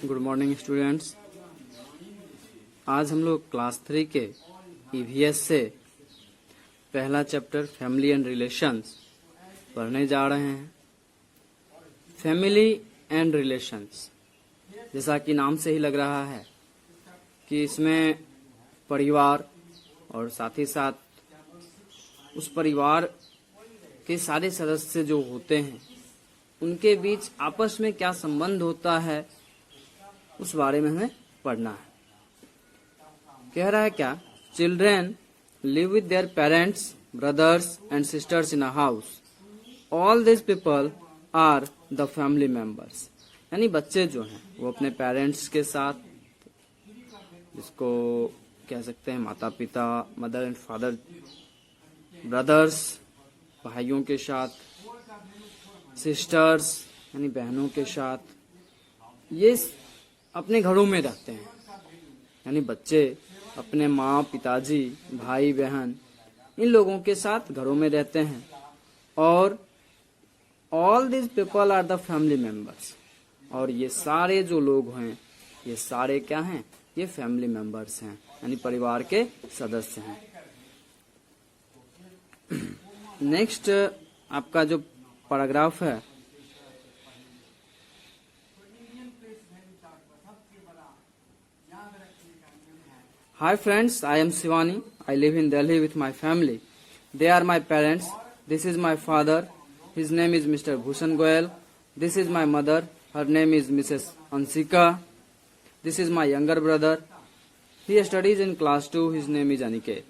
Good morning students. आज हम लोग क्लास 3 के ईवीएस से पहला चैप्टर फैमिली एंड रिलेशंस पढ़ने जा रहे हैं। फैमिली एंड रिलेशंस, जैसा कि नाम से ही लग रहा है कि इसमें परिवार और साथ ही साथ उस परिवार के सारे सदस्य जो होते हैं उनके बीच आपस में क्या संबंध होता है उस बारे में हमें पढ़ना है। कह रहा है क्या, children live with their parents, brothers and sisters in a house. All this people are the family members. यानी बच्चे जो हैं वो अपने पेरेंट्स के साथ, जिसको कह सकते हैं माता पिता, मदर एंड फादर, ब्रदर्स भाइयों के साथ, सिस्टर्स यानी बहनों के साथ, ये अपने घरों में रहते हैं। यानी बच्चे अपने माँ, पिताजी, भाई बहन इन लोगों के साथ घरों में रहते हैं। और all this people are the family members. और ये सारे जो लोग हैं ये सारे क्या हैं, ये फैमिली मेंबर्स हैं, यानी परिवार के सदस्य हैं। नेक्स्ट आपका जो पैराग्राफ है, Hi friends, I am Shivani. I live in Delhi with my family. They are my parents. This is my father. His name is Mr. Bhushan Goyal. This is my mother. Her name is Mrs. Ansika. This is my younger brother. He studies in class 2. His name is Aniket.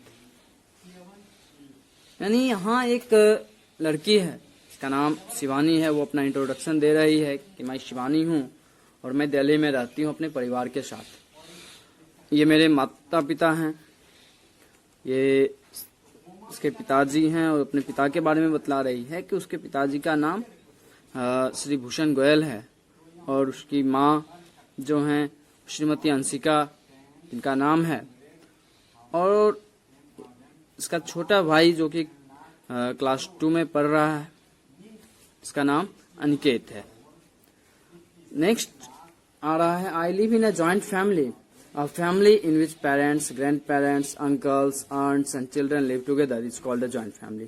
यानी यहाँ एक लड़की है, इसका नाम शिवानी है। वो अपना इंट्रोडक्शन दे रही है कि मैं शिवानी हूँ और मैं दिल्ली में रहती हूँ अपने परिवार के साथ। ये मेरे माता पिता हैं, ये उसके पिताजी हैं। और अपने पिता के बारे में बतला रही है कि उसके पिताजी का नाम श्री भूषण गोयल है और उसकी माँ जो हैं श्रीमती अंशिका, इनका नाम है। और इसका छोटा भाई जो कि क्लास 2 में पढ़ रहा है, इसका नाम अनिकेत है। नेक्स्ट आ रहा है, I live in a joint family, a family in which parents, grandparents, uncles, aunts and children live together is called a joint family.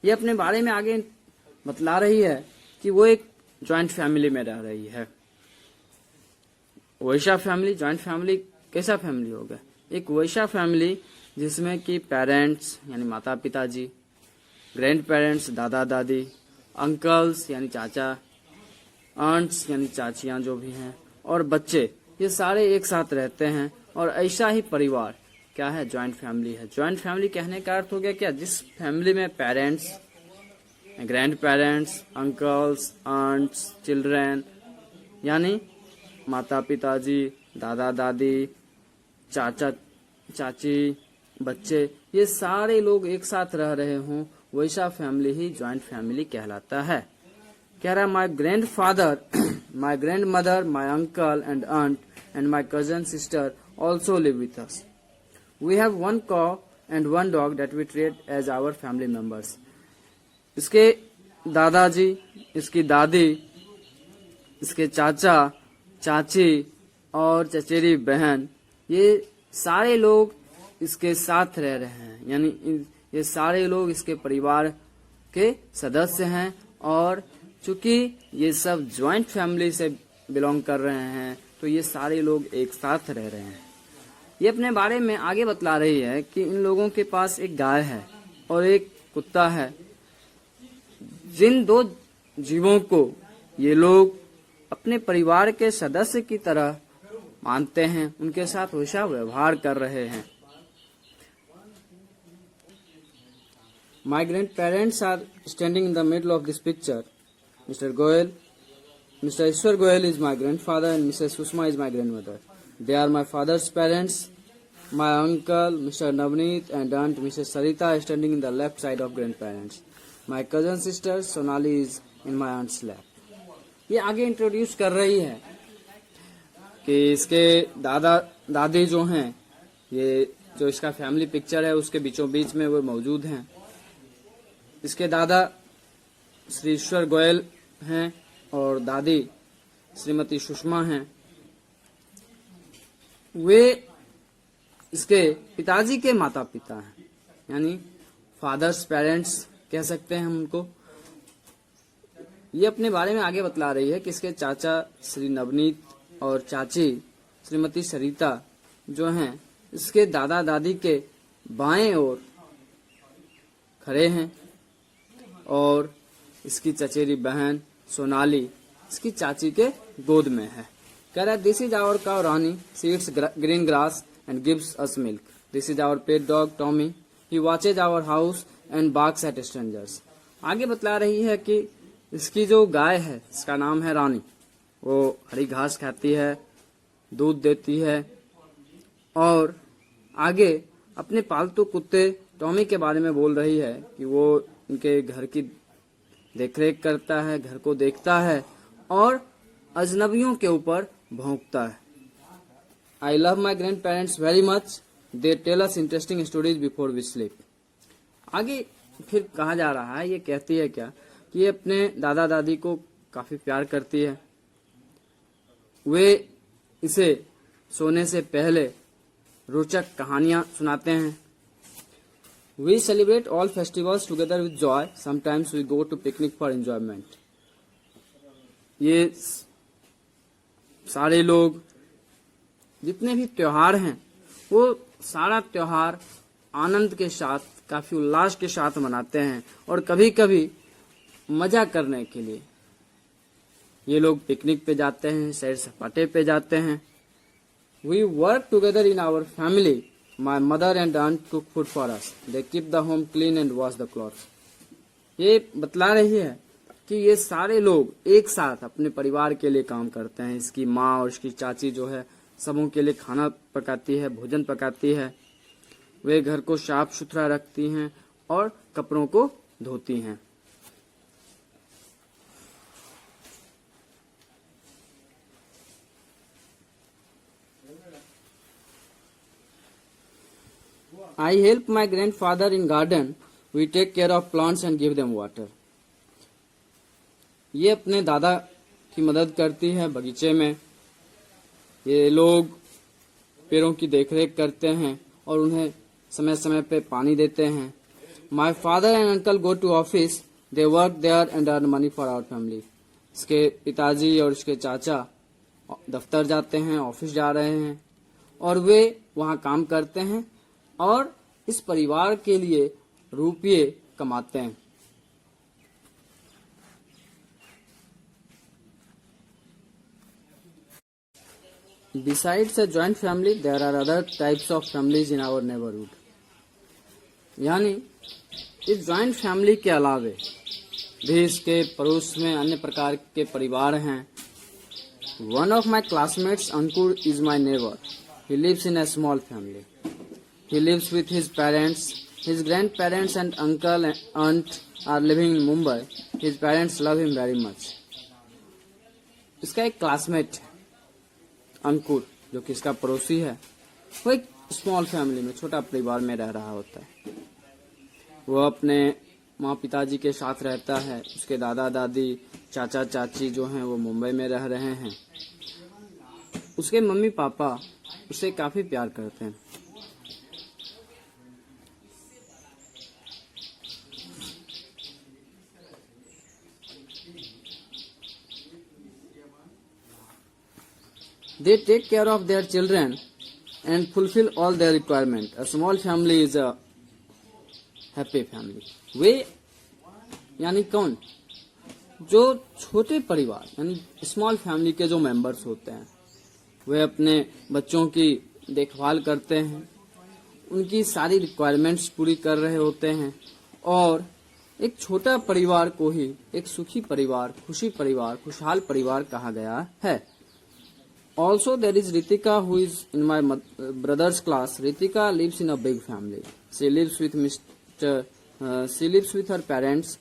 ये अपने बारे में आगे बतला रही है कि वो एक जॉइंट फैमिली में रह रही है। वैसा फैमिली, जॉइंट फैमिली कैसा फैमिली होगा? एक वैसा फैमिली जिसमें कि पेरेंट्स यानी माता पिताजी, ग्रैंड पेरेंट्स दादा दादी, अंकल्स यानी चाचा, आंट्स यानी चाचियां जो भी हैं, और बच्चे, ये सारे एक साथ रहते हैं। और ऐसा ही परिवार क्या है, जॉइंट फैमिली है। जॉइंट फैमिली कहने का अर्थ हो गया क्या, जिस फैमिली में parents, grandparents, uncles, aunts, children यानी माता पिताजी, दादा दादी, चाचा चाची, बच्चे, ये सारे लोग एक साथ रह रहे हों, वैसा फैमिली ही जॉइंट फैमिली कहलाता है। कह रहा, my grandfather, my grandmother, my uncle and aunt and my cousin sister also live with us. We have one cow and one dog that we treat as our family members. इसके दादाजी, इसकी दादी, इसके चाचा, चाची और चचेरी बहन, ये सारे लोग इसके साथ रह रहे हैं। यानी ये सारे लोग इसके परिवार के सदस्य हैं। और चूंकि ये सब ज्वाइंट फैमिली से बिलोंग कर रहे हैं तो ये सारे लोग एक साथ रह रहे हैं। ये अपने बारे में आगे बतला रही है कि इन लोगों के पास एक गाय है और एक कुत्ता है। जिन दो जीवों को ये लोग अपने परिवार के सदस्य की तरह मानते हैं, उनके साथ वैसा व्यवहार कर रहे हैं। My grandparents are standing in the middle of this picture. Mister Goyal, Mr. Ishwar Goyal is my grandfather and Mrs. Sushma is my grandmother. They are my father's parents. My uncle, Mr. Navneet and aunt Mrs. Sarita is standing in the left side of grandparents. My cousin sister Sonali is in my aunt's lap. ये आगे introduce कर रही है कि इसके दादा दादी जो हैं, ये जो इसका फैमिली पिक्चर है उसके बीचों बीच में वो मौजूद हैं। इसके दादा श्री ईश्वर गोयल हैं और दादी श्रीमती सुषमा हैं। वे इसके पिताजी के माता पिता हैं, यानी फादर्स पेरेंट्स कह सकते हैं हम उनको। ये अपने बारे में आगे बतला रही है कि इसके चाचा श्री नवनीत और चाची श्रीमती सरिता जो हैं इसके दादा दादी के बाएं ओर खड़े हैं, और इसकी चचेरी बहन सोनाली इसकी चाची के गोद में है। कह रहा है this is our cow Rani, she eats green grass and gives us milk. This is our pet dog Tommy, he watches our house and barks at strangers. आगे बतला रही है कि इसकी जो गाय है इसका नाम है रानी, वो हरी घास खाती है, दूध देती है, और आगे अपने पालतू कुत्ते टॉमी के बारे में बोल रही है कि वो इनके घर की देखरेख करता है, घर को देखता है और अजनबियों के ऊपर भौंकता है। I love my grandparents very much, they tell us interesting stories before we sleep. आगे फिर कहा जा रहा है, ये कहती है क्या कि ये अपने दादा दादी को काफी प्यार करती है, वे इसे सोने से पहले रोचक कहानियां सुनाते हैं। We celebrate all festivals together with joy, sometimes we go to picnic for enjoyment. ये सारे लोग जितने भी त्योहार हैं वो सारा त्योहार आनंद के साथ, काफी उल्लास के साथ मनाते हैं, और कभी कभी मजा करने के लिए ये लोग पिकनिक पे जाते हैं, सैर सपाटे पे जाते हैं। We work together in our family, my mother and aunt cook food for us, they keep the home clean and wash the clothes. ये बतला रही है कि ये सारे लोग एक साथ अपने परिवार के लिए काम करते हैं। इसकी माँ और इसकी चाची जो है सबों के लिए खाना पकाती है, भोजन पकाती है, वे घर को साफ सुथरा रखती हैं और कपड़ों को धोती हैं। I help my grandfather in garden. We take care of plants and give them water. ये अपने दादा की मदद करती है बगीचे में। ये लोग पेड़ों की देखरेख करते हैं और उन्हें समय समय पे पानी देते हैं। My father and uncle go to office. They work there and earn money for our family. इसके पिताजी और इसके चाचा दफ्तर जाते हैं, ऑफिस जा रहे हैं, और वे वहाँ काम करते हैं और इस परिवार के लिए रुपये कमाते हैं। Besides a joint family, there are other types of families in our neighborhood. यानी इस जॉइंट फैमिली के अलावे भी इसके पड़ोस में अन्य प्रकार के परिवार हैं। One of my classmates, Ankur, is my neighbor. He lives in a small family. He lives with his parents. His grandparents and uncle and aunt are living in Mumbai. His parents love him very much. इसका एक classmate है अंकुर, जो कि इसका पड़ोसी है। वो एक स्मॉल फैमिली में, छोटा परिवार में रह रहा होता है। वो अपने माँ पिताजी के साथ रहता है। उसके दादा दादी, चाचा चाची जो हैं वो मुंबई में रह रहे हैं। उसके मम्मी पापा उसे काफी प्यार करते हैं। They take care of their children and fulfill all their requirement. A small family is a happy family. वे यानी कौन? जो छोटे परिवार यानी स्मॉल फैमिली के जो मेंबर्स होते हैं, वे अपने बच्चों की देखभाल करते हैं, उनकी सारी रिक्वायरमेंट्स पूरी कर रहे होते हैं, और एक छोटा परिवार को ही एक सुखी परिवार, खुशी परिवार, खुशहाल परिवार कहा गया है। Also, there is Ritika, who is in my brother's class. Ritika lives in a big family. She lives with she lives with her parents,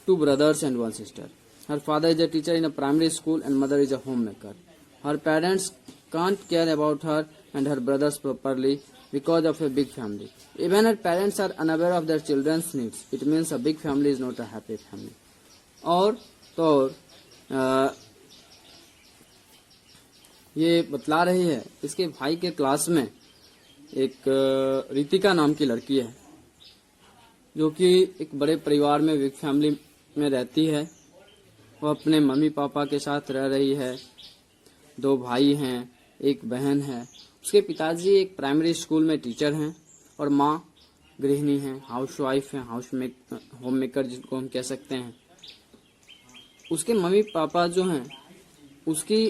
2 brothers and 1 sister. Her father is a teacher in a primary school and mother is a homemaker. Her parents can't care about her and her brothers properly because of a big family. Even her parents are unaware of their children's needs. It means a big family is not a happy family. और तो ये बतला रही है इसके भाई के class में एक रितिका नाम की लड़की है, जो कि एक बड़े परिवार में, बिग फैमिली में रहती है। वो अपने मम्मी पापा के साथ रह रही है। 2 भाई हैं, एक बहन है। उसके पिताजी एक प्राइमरी स्कूल में टीचर हैं और माँ गृहिणी हैं, हाउसवाइफ हैं, होम मेकर जिनको हम कह सकते हैं। उसके मम्मी पापा जो हैं उसकी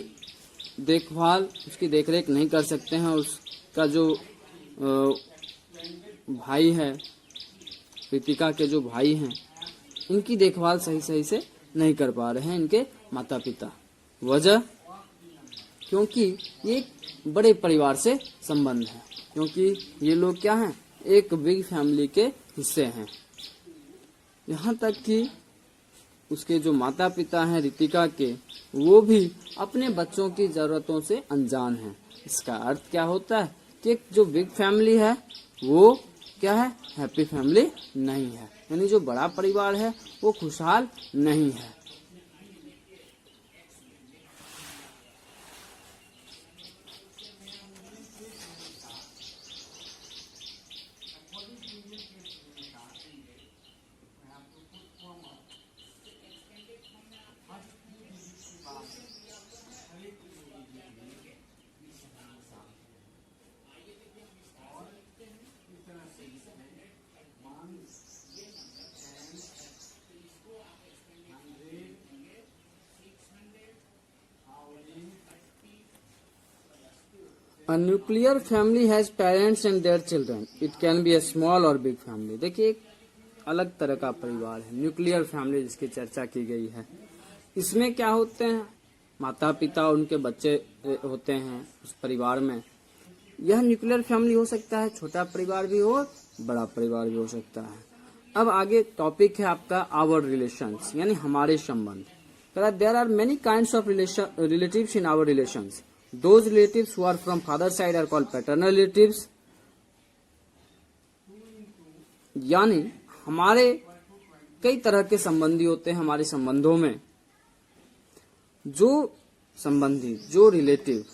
देखभाल, उसकी देखरेख नहीं कर सकते हैं। उसका जो भाई है, रितिका के जो भाई हैं, इनकी देखभाल सही से नहीं कर पा रहे हैं इनके माता पिता। वजह, क्योंकि ये एक बड़े परिवार से संबंध है, क्योंकि ये लोग क्या हैं, एक बिग फैमिली के हिस्से हैं। यहाँ तक कि उसके जो माता पिता हैं रितिका के, वो भी अपने बच्चों की जरूरतों से अनजान हैं। इसका अर्थ क्या होता है कि जो बिग फैमिली है वो क्या है, हैप्पी फैमिली नहीं है। यानी जो बड़ा परिवार है वो खुशहाल नहीं है। A nuclear family has parents and their children. It can be a small or big family. देखिए, एक अलग तरह का परिवार है न्यूक्लियर फैमिली जिसकी चर्चा की गई है। इसमें क्या होते हैं, माता पिता, उनके बच्चे होते हैं उस परिवार में। यह न्यूक्लियर फैमिली हो सकता है, छोटा परिवार भी हो, बड़ा परिवार भी हो सकता है। अब आगे टॉपिक है आपका आवर रिलेशंस, यानी हमारे संबंध। There are many kinds of relatives in our relations. Those relatives who are from father side are called paternal relatives. यानी हमारे कई तरह के संबंधी होते हैं हमारे संबंधों में। जो संबंधी, जो रिलेटिव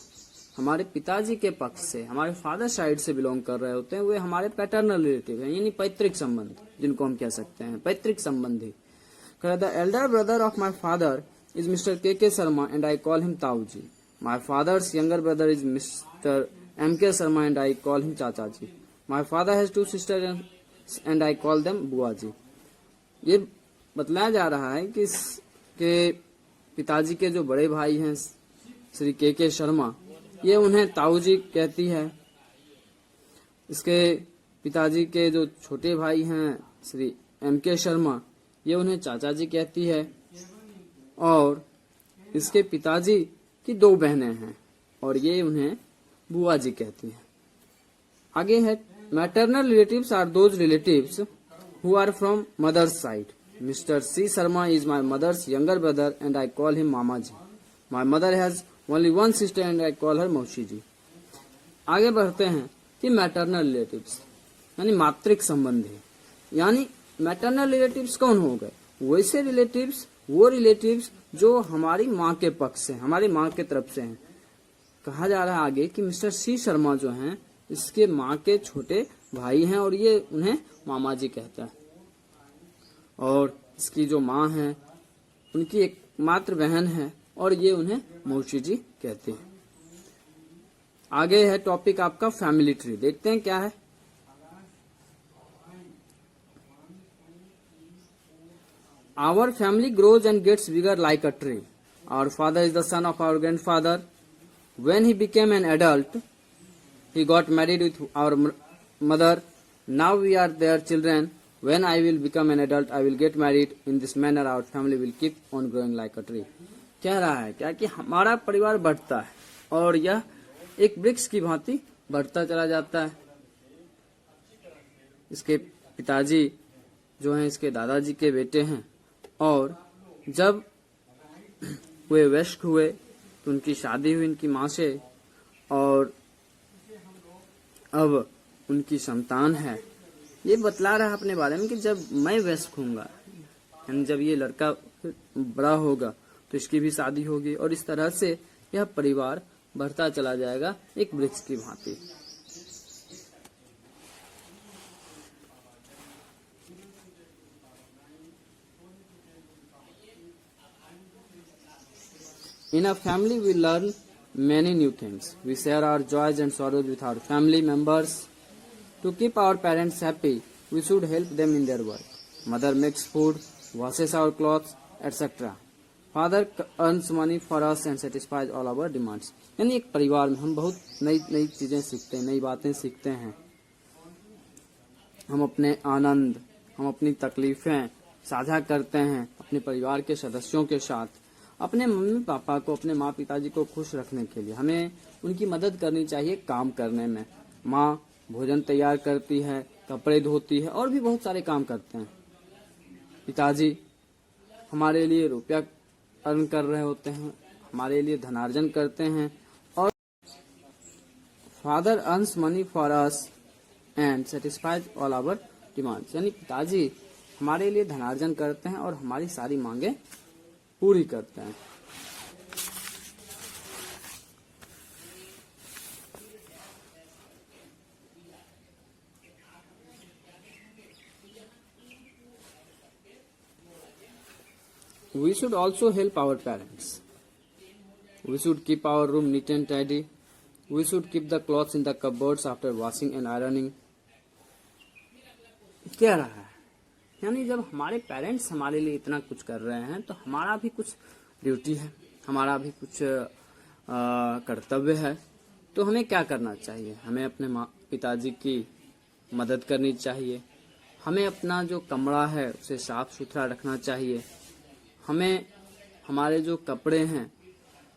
हमारे पिताजी के पक्ष से, हमारे फादर साइड से बिलोंग कर रहे होते हैं, वे हमारे पैटर्नल रिलेटिव हैं, यानी पैतृक संबंध जिनको हम कह सकते हैं, पैतृक संबंधी। The elder brother of my father is Mister K Sharma and I call him ताऊजी। My father's younger brother is Mr. M.K. Sharma and I call him Chacha ji. My father has 2 sisters and I call them बुआ जी। ये बतलाया जा रहा है कि इसके पिताजी के जो बड़े भाई हैं श्री के शर्मा, ये उन्हें ताऊ जी कहती है। इसके पिताजी के जो छोटे भाई हैं श्री M.K. शर्मा, ये उन्हें चाचा जी कहती है। और इसके पिताजी की 2 बहनें हैं और ये उन्हें बुआ जी कहती हैं। आगे है maternal relatives are those relatives who are from mother's side. Mister C Sharma is my mother's younger brother and I call him mama ji. My mother has only 1 sister and I call her mausi ji. आगे बढ़ते हैं कि मैटरनल रिलेटिव्स यानी मातृक संबंधी। यानी maternal relatives कौन हो गए, वैसे रिलेटिव्स, वो रिलेटिव्स जो हमारी माँ के पक्ष से, हमारी माँ के तरफ से हैं। कहा जा रहा है आगे कि मिस्टर सी शर्मा जो हैं, इसके माँ के छोटे भाई हैं और ये उन्हें मामा जी कहता है। और इसकी जो माँ है उनकी एक मात्र बहन है और ये उन्हें मौसी जी कहते हैं। आगे है टॉपिक आपका फैमिली ट्री। देखते हैं क्या है। Our family grows and gets bigger like a tree. Our father is the son of our grandfather. When he became an adult, he got married with our mother. Now we are their children. When I will become an adult, I will get married. In this manner, our family will keep on growing like a tree. कह रहा है क्या कि हमारा परिवार बढ़ता है और यह एक वृक्ष की भांति बढ़ता चला जाता है। इसके पिताजी जो हैं इसके दादाजी के बेटे हैं और जब वे वयस्क हुए तो उनकी शादी हुई इनकी माँ से और अब उनकी संतान है। ये बतला रहा है अपने बारे में कि जब मैं वयस्क होऊंगा, यानी जब ये लड़का बड़ा होगा तो इसकी भी शादी होगी और इस तरह से यह परिवार बढ़ता चला जाएगा एक वृक्ष की भांति। In a family, we learn many new things. We share our joys and sorrows with our family members. To keep our parents happy, we should help them in their work. Mother makes food, washes our clothes, etc. Father earns money for us and satisfies all our demands. यानी एक परिवार में हम बहुत नई नई चीजें सीखते हैं, नई बातें सीखते हैं। हम अपने आनंद, हम अपनी तकलीफें साझा करते हैं अपने परिवार के सदस्यों के साथ। अपने मम्मी पापा को, अपने माँ पिताजी को खुश रखने के लिए हमें उनकी मदद करनी चाहिए काम करने में। माँ भोजन तैयार करती है, कपड़े धोती है और भी बहुत सारे काम करते हैं। पिताजी हमारे लिए रुपया अर्न कर रहे होते हैं, हमारे लिए धनार्जन करते हैं। और father earns money for us and satisfies all our demands, यानी पिताजी हमारे लिए धनार्जन करते हैं और हमारी सारी मांगे पूरी करते हैं। We should also help our parents. We should keep our room neat and tidy. We should keep the clothes in the cupboards after washing and ironing. क्या रहा है, यानी जब हमारे पेरेंट्स हमारे लिए इतना कुछ कर रहे हैं तो हमारा भी कुछ ड्यूटी है, हमारा भी कुछ कर्तव्य है। तो हमें क्या करना चाहिए? हमें अपने माँ पिताजी की मदद करनी चाहिए। हमें अपना जो कमरा है उसे साफ सुथरा रखना चाहिए। हमें हमारे जो कपड़े हैं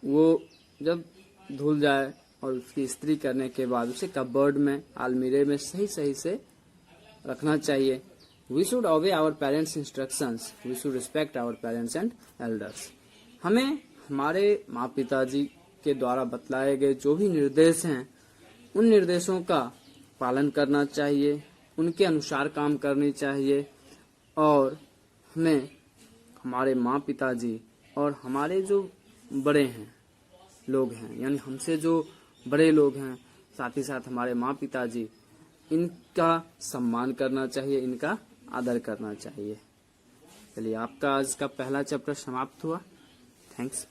वो जब धुल जाए और उसकी इस्त्री करने के बाद उसे कपबोर्ड में, अलमीरे में सही सही से रखना चाहिए। We should obey our parents' instructions. We should respect our parents and elders. हमें हमारे माँ पिताजी के द्वारा बतलाए गए जो भी निर्देश हैं उन निर्देशों का पालन करना चाहिए, उनके अनुसार काम करनी चाहिए। और हमें हमारे माँ पिताजी और हमारे जो बड़े हैं लोग हैं, यानी हमसे जो बड़े लोग हैं, साथ ही साथ हमारे माँ पिताजी, इनका सम्मान करना चाहिए, इनका आदर करना चाहिए। चलिए, आपका आज का पहला चैप्टर समाप्त हुआ। थैंक्स।